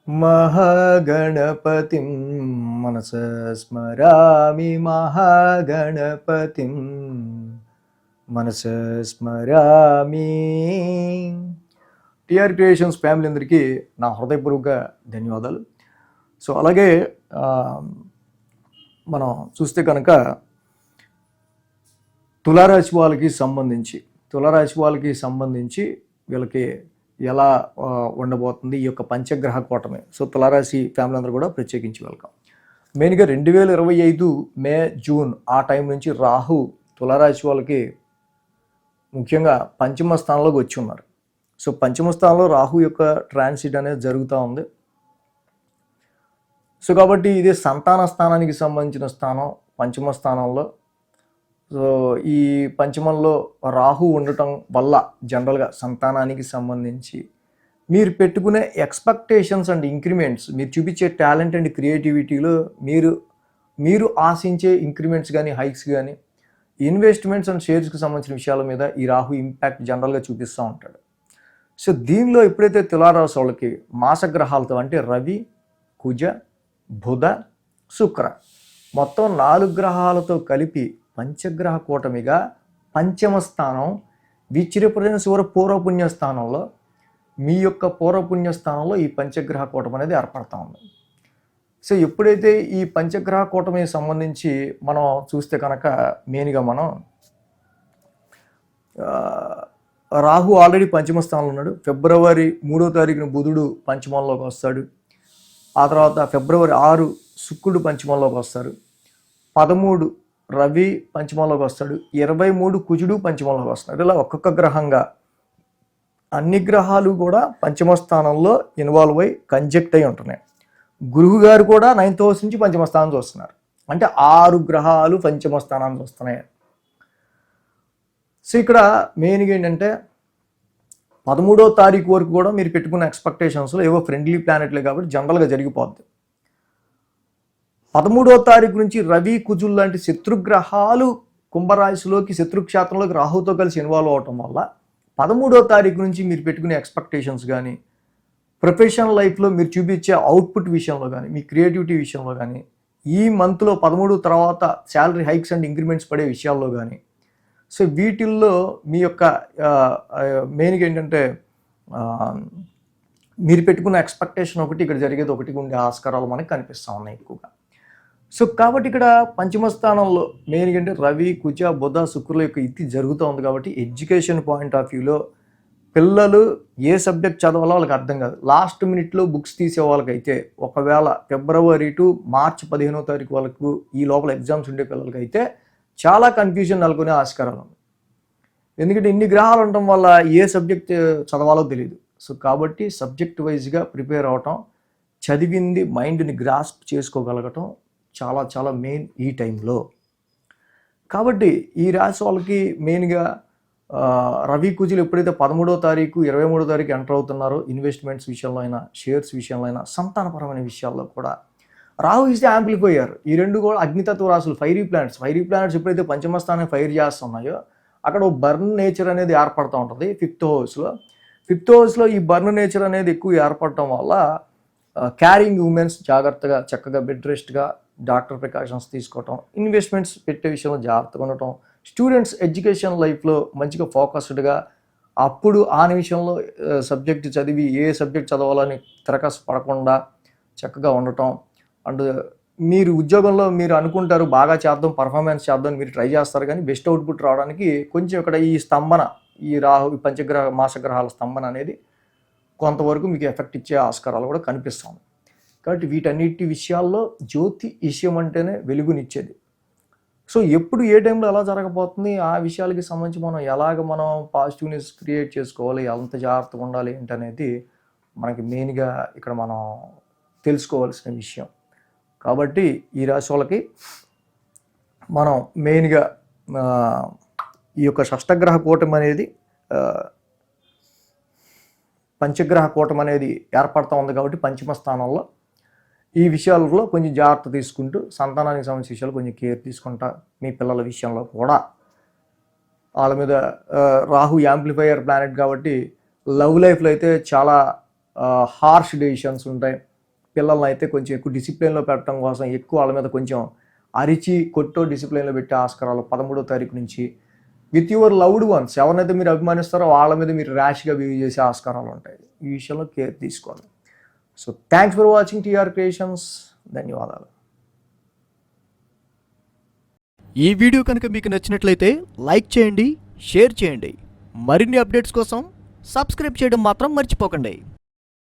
మహాగణపతిం మనసా స్మరామి మహాగణపతిం మనసా స్మరామి. TR creations family అందరికీ నా హృదయపూర్వక ధన్యవాదాలు. సో అలాగే మనం చూస్తే కనుక తులారాశి వాళ్ళకి సంబంధించి వీళ్ళకి ఎలా ఉండబోతుంది ఈ యొక్క పంచగ్రహ కూటమి. సో తులారాశి ఫ్యామిలీ అందరూ కూడా ప్రత్యేకించి వెల్కమ్. మెయిన్గా 2025 మే జూన్ ఆ టైం నుంచి రాహు తులారాశి వాళ్ళకి ముఖ్యంగా పంచమ స్థానంలోకి వచ్చి ఉన్నారు. సో పంచమ స్థానంలో రాహు యొక్క ట్రాన్సిట్ అనేది జరుగుతూ ఉంది. సో కాబట్టి ఇది సంతాన స్థానానికి సంబంధించిన స్థానం పంచమ స్థానంలో. సో ఈ పంచమంలో రాహు ఉండటం వల్ల జనరల్గా సంతానానికి సంబంధించి మీరు పెట్టుకునే ఎక్స్పెక్టేషన్స్ అండ్ ఇంక్రిమెంట్స్, మీరు చూపించే టాలెంట్ అండ్ క్రియేటివిటీలో మీరు ఆశించే ఇంక్రిమెంట్స్ కానీ హైక్స్ కానీ ఇన్వెస్ట్మెంట్స్ అండ్ షేర్స్కి సంబంధించిన విషయాల మీద ఈ రాహు ఇంపాక్ట్ జనరల్గా చూపిస్తూ ఉంటాడు. సో దీనిలో ఎప్పుడైతే తులారాశి వాళ్ళకి మాసగ్రహాలతో అంటే రవి, కుజ, బుధ, శుక్ర మొత్తం 4 గ్రహాలతో కలిపి పంచగ్రహ కూటమిగా పంచమ స్థానం విచిరప్రదేశ్ శివర పూర్వపుణ్య స్థానంలో మీ యొక్క పూర్వపుణ్య స్థానంలో ఈ పంచగ్రహ కూటమి అనేది ఏర్పడతా ఉంది. సో ఎప్పుడైతే ఈ పంచగ్రహ కూటమికి సంబంధించి మనం చూస్తే కనుక మెయిన్గా మనం రాహు ఆల్రెడీ పంచమ స్థానంలో ఉన్నాడు. ఫిబ్రవరి 3వ తారీఖున బుధుడు పంచమంలోకి వస్తాడు. ఆ తర్వాత ఫిబ్రవరి 6 శుక్రుడు పంచమంలోకి వస్తారు. 13 రవి పంచమంలోకి వస్తాడు. 23 కుజుడు పంచమంలోకి వస్తాడు. ఇలా ఒక్కొక్క గ్రహంగా అన్ని గ్రహాలు కూడా పంచమ స్థానంలో ఇన్వాల్వ్ అయ్యి కంజెక్ట్ అయి ఉంటున్నాయి. గురువు గారు కూడా 9th హౌస్ నుంచి పంచమ స్థానం చూస్తున్నారు. అంటే 6 గ్రహాలు పంచమ స్థానానికి వస్తున్నాయి. సో ఇక్కడ మెయిన్గా ఏంటంటే 13వ తారీఖు వరకు కూడా మీరు పెట్టుకున్న ఎక్స్పెక్టేషన్స్లో ఏవో ఫ్రెండ్లీ ప్లానెట్లే కాబట్టి జనరల్గా జరిగిపోద్ది. 13వ తారీఖు నుంచి రవి, కుజులు లాంటి శత్రుగ్రహాలు కుంభరాశిలోకి శత్రుక్షేత్రంలోకి రాహుతో కలిసి ఇన్వాల్వ్ అవటం వల్ల 13వ తారీఖు నుంచి మీరు పెట్టుకునే ఎక్స్పెక్టేషన్స్ కానీ ప్రొఫెషనల్ లైఫ్లో మీరు చూపించే అవుట్పుట్ విషయంలో కానీ మీ క్రియేటివిటీ విషయంలో కానీ ఈ మంత్లో 13 తర్వాత శాలరీ హైక్స్ అండ్ ఇంక్రిమెంట్స్ పడే విషయాల్లో కానీ సో వీటిల్లో మీ యొక్క మెయిన్గా ఏంటంటే మీరు పెట్టుకున్న ఎక్స్పెక్టేషన్ ఒకటి ఇక్కడ జరిగేది ఒకటి ఉండే ఆస్కారాలు మనకి కనిపిస్తూ ఉన్నాయి ఎక్కువగా. సో కాబట్టి ఇక్కడ పంచమ స్థానంలో మెయిన్గా అంటే రవి, కుజ, బుధ, శుక్రుల యొక్క ఇది జరుగుతూ ఉంది కాబట్టి ఎడ్యుకేషన్ పాయింట్ ఆఫ్ వ్యూలో పిల్లలు ఏ సబ్జెక్ట్ చదవాలో వాళ్ళకి అర్థం కాదు. లాస్ట్ మినిట్లో బుక్స్ తీసే వాళ్ళకైతే ఒకవేళ ఫిబ్రవరి టు మార్చి 15వ తారీఖు వాళ్ళకు ఈ లోపల ఎగ్జామ్స్ ఉండే పిల్లలకైతే చాలా కన్ఫ్యూజన్ నెలకొనే ఆస్కారాలు ఉంది. ఎందుకంటే ఇన్ని గ్రహాలు ఉండటం వల్ల ఏ సబ్జెక్ట్ చదవాలో తెలియదు. సో కాబట్టి సబ్జెక్ట్ వైజ్గా ప్రిపేర్ అవటం, చదివింది మైండ్ని గ్రాస్ప్ చేసుకోగలగటం చాలా చాలా మెయిన్ ఈ టైంలో. కాబట్టి ఈ రాశి వాళ్ళకి మెయిన్గా రవి, కుజులు ఎప్పుడైతే 13వ తారీఖు 23వ తారీఖు ఎంటర్ అవుతున్నారో ఇన్వెస్ట్మెంట్స్ విషయంలో అయినా షేర్స్ విషయంలో అయినా సంతానపరమైన విషయాల్లో కూడా రాహు ఇస్ యాంప్లిఫైయర్. ఈ రెండు కూడా అగ్నితత్వ రాశులు, ఫైరీ ప్లానెట్స్ ఎప్పుడైతే పంచమ స్థానాన్ని ఫైర్ చేస్తున్నాయో అక్కడ ఒక బర్న్ నేచర్ అనేది ఏర్పడుతూ ఉంటుంది. 5th హౌస్లో ఈ బర్న్ నేచర్ అనేది ఎక్కువ ఏర్పడటం వల్ల క్యారింగ్ ఉమెన్స్ జాగ్రత్తగా చక్కగా బెడ్ రెస్ట్గా డాక్టర్ ప్రికాషన్స్ తీసుకోవటం, ఇన్వెస్ట్మెంట్స్ పెట్టే విషయంలో జాగ్రత్తగా ఉండటం, స్టూడెంట్స్ ఎడ్యుకేషన్ లైఫ్లో మంచిగా ఫోకస్డ్గా అప్పుడు ఆ నిమిషంలో సబ్జెక్ట్ చదివి ఏ సబ్జెక్ట్ చదవాలని తిరకాసు పడకుండా చక్కగా ఉండటం. అండ్ మీరు ఉద్యోగంలో మీరు అనుకుంటారు బాగా చేద్దాం, పర్ఫార్మెన్స్ చేద్దాం మీరు ట్రై చేస్తారు, కానీ బెస్ట్ అవుట్పుట్ రావడానికి కొంచెం ఇక్కడ ఈ స్తంభన, ఈ రాహు ఈ పంచగ్రహ మాసగ్రహాల స్తంభన అనేది కొంతవరకు మీకు ఎఫెక్ట్ ఇచ్చే ఆస్కారాలు కూడా కనిపిస్తుంది. కాబట్టి వీటన్నిటి విషయాల్లో జ్యోతి విషయం అంటేనే వెలుగునిచ్చేది. సో ఎప్పుడు ఏ టైంలో ఎలా జరగబోతుంది ఆ విషయాలకి సంబంధించి మనం పాజిటివ్నెస్ క్రియేట్ చేసుకోవాలి, ఎంత జాగ్రత్తగా ఉండాలి ఏంటనేది మనకి మెయిన్గా ఇక్కడ మనం తెలుసుకోవాల్సిన విషయం. కాబట్టి ఈ రాశి వాళ్ళకి మనం మెయిన్గా ఈ యొక్క షష్టగ్రహ కూటమి అనేది పంచగ్రహ కూటమి అనేది ఏర్పడుతూ ఉంది కాబట్టి పంచమ స్థానంలో ఈ విషయాలలో కొంచెం జాగ్రత్త తీసుకుంటూ సంతానానికి సంబంధించిన విషయాలు కొంచెం కేర్ తీసుకుంటా మీ పిల్లల విషయంలో కూడా వాళ్ళ మీద రాహు యాంప్లిఫైయర్ ప్లానెట్ కాబట్టి లవ్ లైఫ్లో అయితే చాలా హార్ష్ డెసిషన్స్ ఉంటాయి. పిల్లల్ని అయితే కొంచెం ఎక్కువ డిసిప్లిన్లో పెట్టడం కోసం ఎక్కువ వాళ్ళ మీద కొంచెం అరిచి కొట్టో డిసిప్లిన్లో పెట్టే ఆస్కారాలు 13వ తారీఖు నుంచి విత్ యువర్ లవ్డ్ వన్స్ ఎవరినైతే మీరు అభిమానిస్తారో వాళ్ళ మీద మీరు ర్యాష్గా బిహేవ్ చేసే ఆస్కారాలు ఉంటాయి. ఈ విషయంలో కేర్ తీసుకోండి. So thanks for watching TR creations. ధన్యవాదాలు. ఈ వీడియో కనుక మీకు నచ్చినట్లయితే లైక్ చేయండి, షేర్ చేయండి. మరిన్ని అప్డేట్స్ కోసం సబ్స్క్రైబ్ చేయడం మాత్రం మర్చిపోకండి.